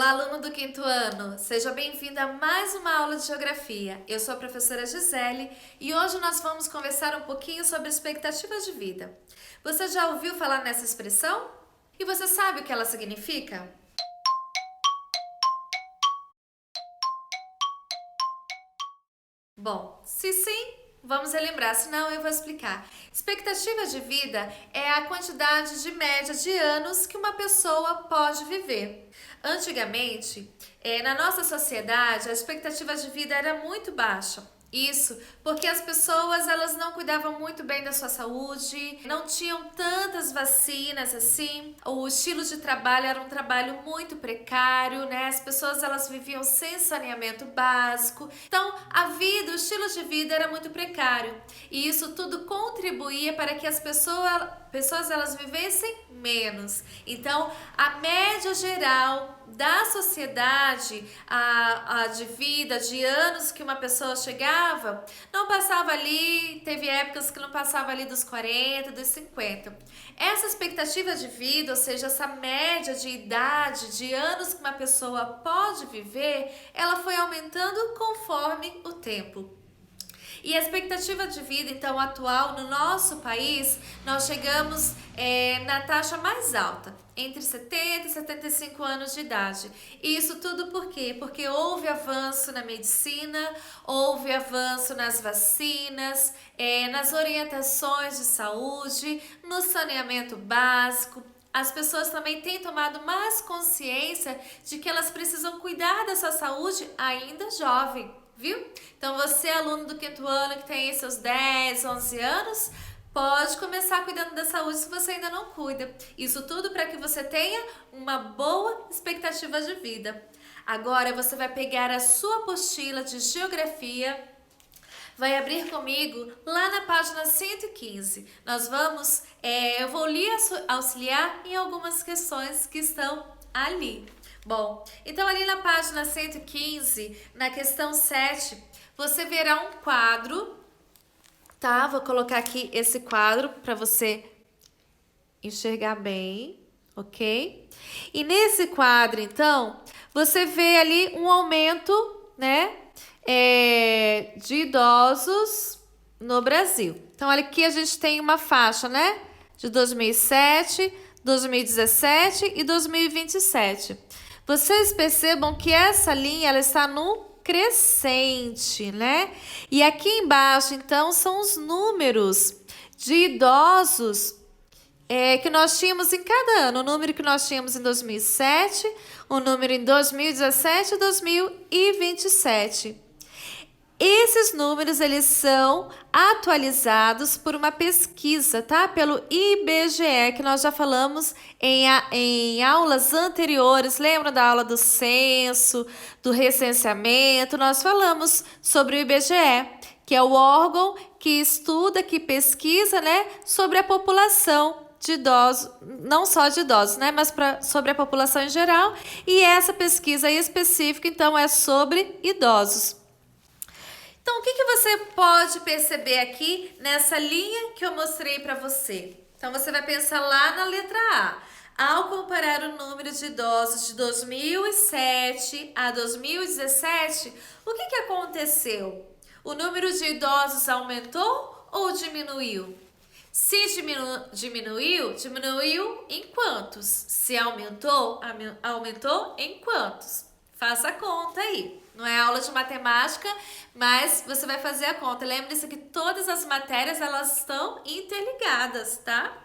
Olá, aluno do quinto ano! Seja bem-vindo a mais uma aula de Geografia. Eu sou a professora Gisele e hoje nós vamos conversar um pouquinho sobre expectativas de vida. Você já ouviu falar nessa expressão? E você sabe o que ela significa? Bom, se sim, vamos relembrar, senão eu vou explicar. Expectativa de vida é a quantidade de média de anos que uma pessoa pode viver. Antigamente, na nossa sociedade, a expectativa de vida era muito baixa. Isso porque as pessoas elas não cuidavam muito bem da sua saúde, não tinham tantas vacinas assim, o estilo de trabalho era um trabalho muito precário, né? As pessoas elas viviam sem saneamento básico, então a vida, o estilo de vida era muito precário e isso tudo contribuía para que as pessoas elas vivessem menos. Então, a média geral da sociedade, de vida, de anos que uma pessoa chegava, não passava ali, teve épocas que não passava ali dos 40, dos 50. Essa expectativa de vida, ou seja, essa média de idade, de anos que uma pessoa pode viver, ela foi aumentando conforme o tempo. E a expectativa de vida, então, atual no nosso país, nós chegamos na taxa mais alta, entre 70 e 75 anos de idade. E isso tudo por quê? Porque houve avanço na medicina, houve avanço nas vacinas, nas orientações de saúde, no saneamento básico. As pessoas também têm tomado mais consciência de que elas precisam cuidar da sua saúde ainda jovem. Viu? Então você, aluno do quinto ano que tem seus 10, 11 anos, pode começar cuidando da saúde se você ainda não cuida. Isso tudo para que você tenha uma boa expectativa de vida. Agora você vai pegar a sua apostila de geografia, vai abrir comigo lá na página 115. Nós vamos, eu vou lhe auxiliar em algumas questões que estão ali. Bom, então ali na página 115, na questão 7, você verá um quadro, tá? Vou colocar aqui esse quadro para você enxergar bem, ok? E nesse quadro, então, você vê ali um aumento, né, de idosos no Brasil. Então, olha aqui a gente tem uma faixa, né, de 2007, 2017 e 2027. Vocês percebam que essa linha ela está no crescente, né? E aqui embaixo, então, são os números de idosos que nós tínhamos em cada ano. O número que nós tínhamos em 2007, o número em 2017 e 2027. Esses números, eles são atualizados por uma pesquisa, tá? Pelo IBGE, que nós já falamos em aulas anteriores. Lembra da aula do censo, do recenseamento? Nós falamos sobre o IBGE, que é o órgão que estuda, que pesquisa, né, sobre a população de idosos, não só de idosos, né, mas sobre a população em geral. E essa pesquisa específica, então, é sobre idosos. Então, o que você pode perceber aqui nessa linha que eu mostrei para você? Então, você vai pensar lá na letra A. Ao comparar o número de idosos de 2007 a 2017, o que aconteceu? O número de idosos aumentou ou diminuiu? Se diminuiu em quantos? Se aumentou, aumentou em quantos? Faça a conta aí. Não é aula de matemática, mas você vai fazer a conta. Lembre-se que todas as matérias elas estão interligadas, tá?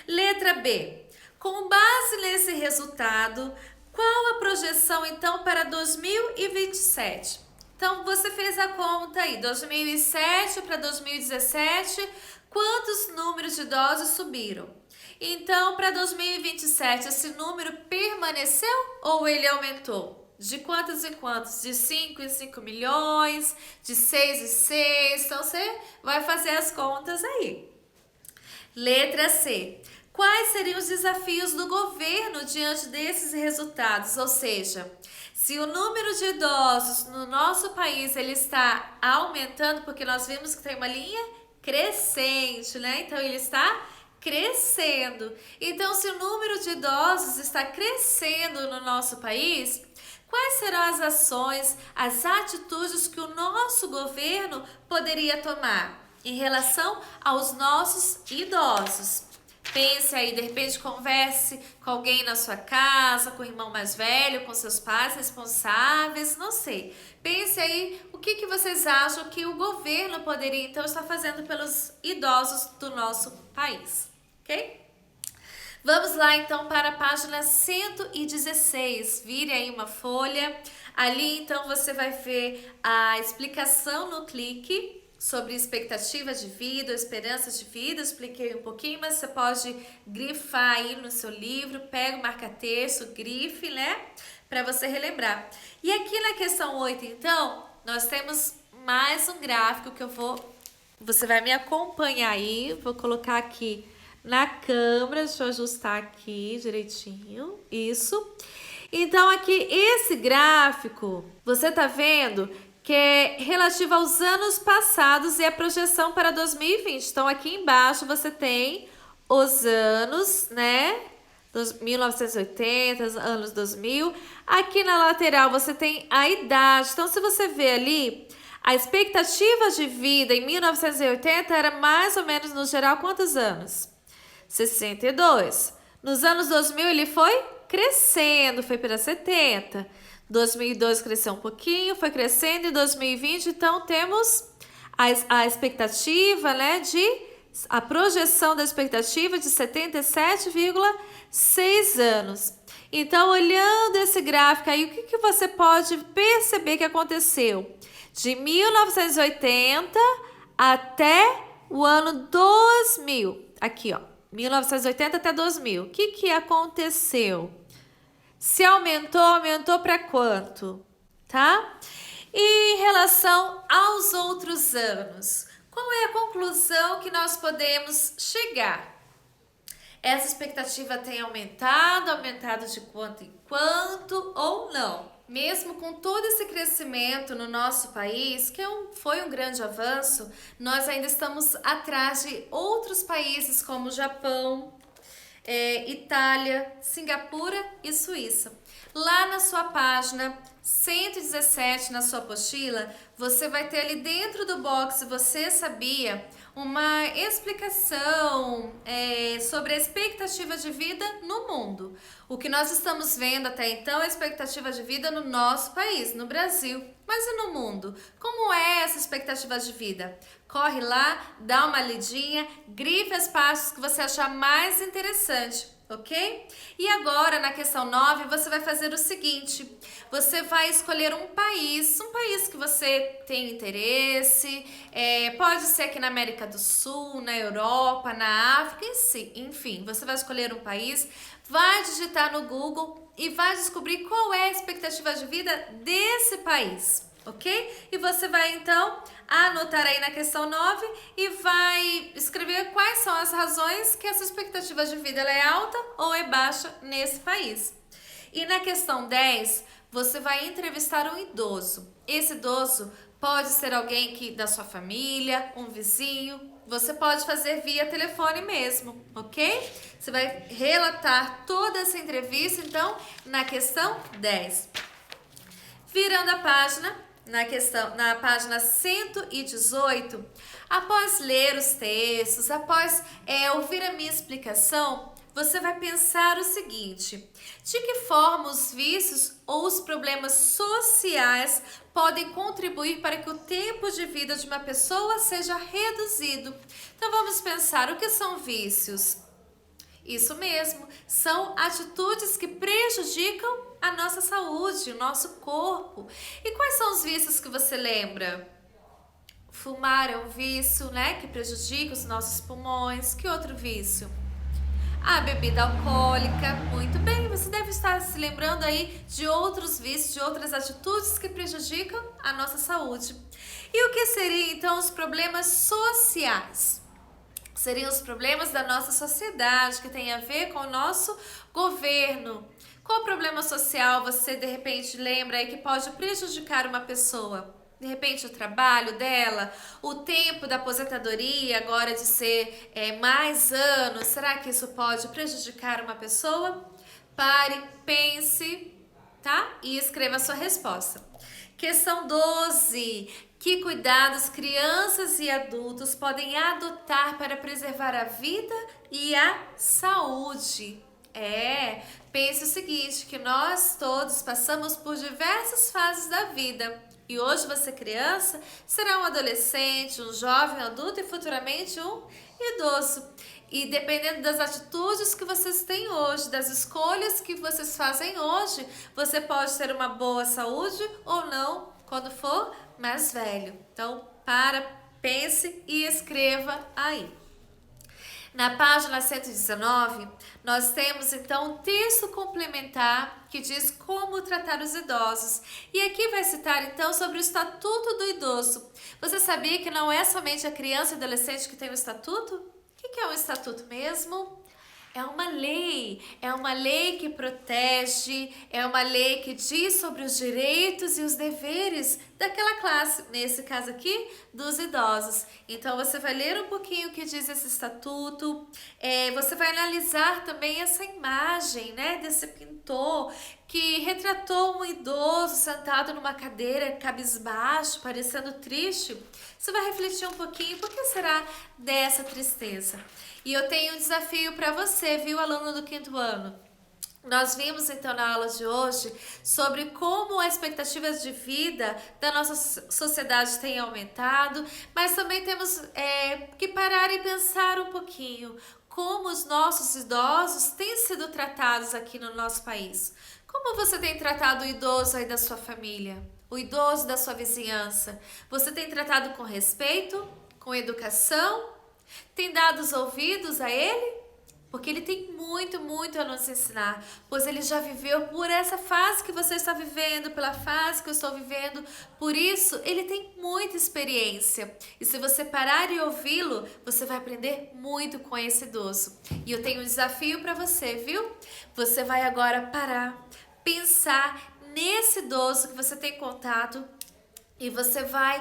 Letra B. Com base nesse resultado, qual a projeção então para 2027? Então você fez a conta aí, 2007 para 2017, quantos números de idosos subiram? Então, para 2027, esse número permaneceu ou ele aumentou? De quantos em quantos? De 5 em 5 milhões, de 6 em 6. Então, você vai fazer as contas aí. Letra C. Quais seriam os desafios do governo diante desses resultados? Ou seja, se o número de idosos no nosso país ele está aumentando, porque nós vimos que tem uma linha crescente, né? Então, ele está crescendo. Então, se o número de idosos está crescendo no nosso país, quais serão as ações, as atitudes que o nosso governo poderia tomar em relação aos nossos idosos? Pense aí, de repente converse com alguém na sua casa, com o irmão mais velho, com seus pais responsáveis, não sei. Pense aí o que vocês acham que o governo poderia então estar fazendo pelos idosos do nosso país, ok? Vamos lá então para a página 116, vire aí uma folha, ali então você vai ver a explicação no clique sobre expectativa de vida, esperanças de vida, eu expliquei um pouquinho, mas você pode grifar aí no seu livro, pega o marca-texto, grife, né, para você relembrar. E aqui na questão 8, então, nós temos mais um gráfico que você vai me acompanhar aí, vou colocar aqui na câmera, deixa eu ajustar aqui direitinho, isso. Então aqui, esse gráfico, você tá vendo que é relativo aos anos passados e a projeção para 2020. Então aqui embaixo você tem os anos, né, 1980, anos 2000. Aqui na lateral você tem a idade. Então se você vê ali, a expectativa de vida em 1980 era mais ou menos, no geral, quantos anos? 62. Nos anos 2000 ele foi crescendo, foi para 70. 2002 cresceu um pouquinho, foi crescendo. Em 2020, então, temos a expectativa, né, a projeção da expectativa de 77,6 anos. Então, olhando esse gráfico aí, o que você pode perceber que aconteceu? De 1980 até o ano 2000. Aqui, ó. 1980 até 2000. O que aconteceu? Se aumentou para quanto? Tá? E em relação aos outros anos, qual é a conclusão que nós podemos chegar? Essa expectativa tem aumentado de quanto em quanto ou não? Mesmo com todo esse crescimento no nosso país, que foi um grande avanço, nós ainda estamos atrás de outros países como Japão, Itália, Singapura e Suíça. Lá na sua página 117, na sua apostila, você vai ter ali dentro do box "Você sabia?" uma explicação sobre a expectativa de vida no mundo. O que nós estamos vendo até então é a expectativa de vida no nosso país, no Brasil. Mas e no mundo? Como é essa expectativa de vida? Corre lá, dá uma lidinha, grife as partes que você achar mais interessante, ok? E agora, na questão 9, você vai fazer o seguinte: você vai escolher um país que você tem interesse, pode ser aqui na América do Sul, na Europa, na África, enfim, você vai escolher um país, vai digitar no Google e vai descobrir qual é a expectativa de vida desse país, ok? E você vai então anotar aí na questão 9 e vai escrever quais são as razões que essa expectativa de vida ela é alta ou é baixa nesse país. E na questão 10, você vai entrevistar um idoso. Esse idoso pode ser alguém da sua família, um vizinho. Você pode fazer via telefone mesmo, ok? Você vai relatar toda essa entrevista, então, na questão 10. Virando a página, na página 118, após ler os textos, após ouvir a minha explicação, você vai pensar o seguinte: de que forma os vícios ou os problemas sociais podem contribuir para que o tempo de vida de uma pessoa seja reduzido? Então vamos pensar, o que são vícios? Isso mesmo, são atitudes que prejudicam a nossa saúde, o nosso corpo. E quais são os vícios que você lembra? Fumar é um vício, né, que prejudica os nossos pulmões. Que outro vício? A bebida alcoólica. Muito bem, você deve estar se lembrando aí de outros vícios, de outras atitudes que prejudicam a nossa saúde. E o que seriam então os problemas sociais? Seriam os problemas da nossa sociedade, que tem a ver com o nosso governo. Qual problema social você de repente lembra aí que pode prejudicar uma pessoa? De repente o trabalho dela, o tempo da aposentadoria agora de ser mais anos, será que isso pode prejudicar uma pessoa? Pare, pense, tá? E escreva a sua resposta. Questão 12. Que cuidados crianças e adultos podem adotar para preservar a vida e a saúde? Pense o seguinte, que nós todos passamos por diversas fases da vida. E hoje você criança, será um adolescente, um jovem, adulto e futuramente um idoso. E dependendo das atitudes que vocês têm hoje, das escolhas que vocês fazem hoje, você pode ter uma boa saúde ou não quando for mais velho. Então, pense e escreva aí. Na página 119, nós temos então um texto complementar que diz como tratar os idosos. E aqui vai citar então sobre o Estatuto do Idoso. Você sabia que não é somente a criança e adolescente que tem o estatuto? O que é um estatuto mesmo? É uma lei que protege, é uma lei que diz sobre os direitos e os deveres daquela classe, nesse caso aqui, dos idosos. Então você vai ler um pouquinho o que diz esse estatuto, você vai analisar também essa imagem, né, desse pintor que retratou um idoso sentado numa cadeira cabisbaixo, parecendo triste. Você vai refletir um pouquinho, por que será dessa tristeza? E eu tenho um desafio para você, viu, aluno do 5º ano? Nós vimos então na aula de hoje sobre como as expectativas de vida da nossa sociedade têm aumentado, mas também temos que parar e pensar um pouquinho como os nossos idosos têm sido tratados aqui no nosso país. Como você tem tratado o idoso aí da sua família? O idoso da sua vizinhança? Você tem tratado com respeito? Com educação? Tem dado os ouvidos a ele? Porque ele tem muito, muito a nos ensinar, pois ele já viveu por essa fase que você está vivendo, pela fase que eu estou vivendo, por isso ele tem muita experiência. E se você parar e ouvi-lo, você vai aprender muito com esse idoso. E eu tenho um desafio para você, viu? Você vai agora parar, pensar nesse idoso que você tem contato e você vai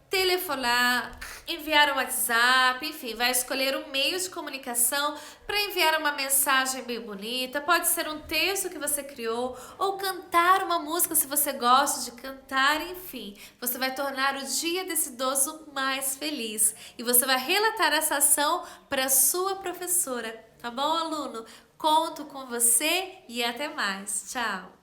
telefonar, enviar um WhatsApp, enfim, vai escolher um meio de comunicação para enviar uma mensagem bem bonita. Pode ser um texto que você criou ou cantar uma música se você gosta de cantar, enfim. Você vai tornar o dia desse idoso mais feliz e você vai relatar essa ação para a sua professora, tá bom, aluno? Conto com você e até mais. Tchau!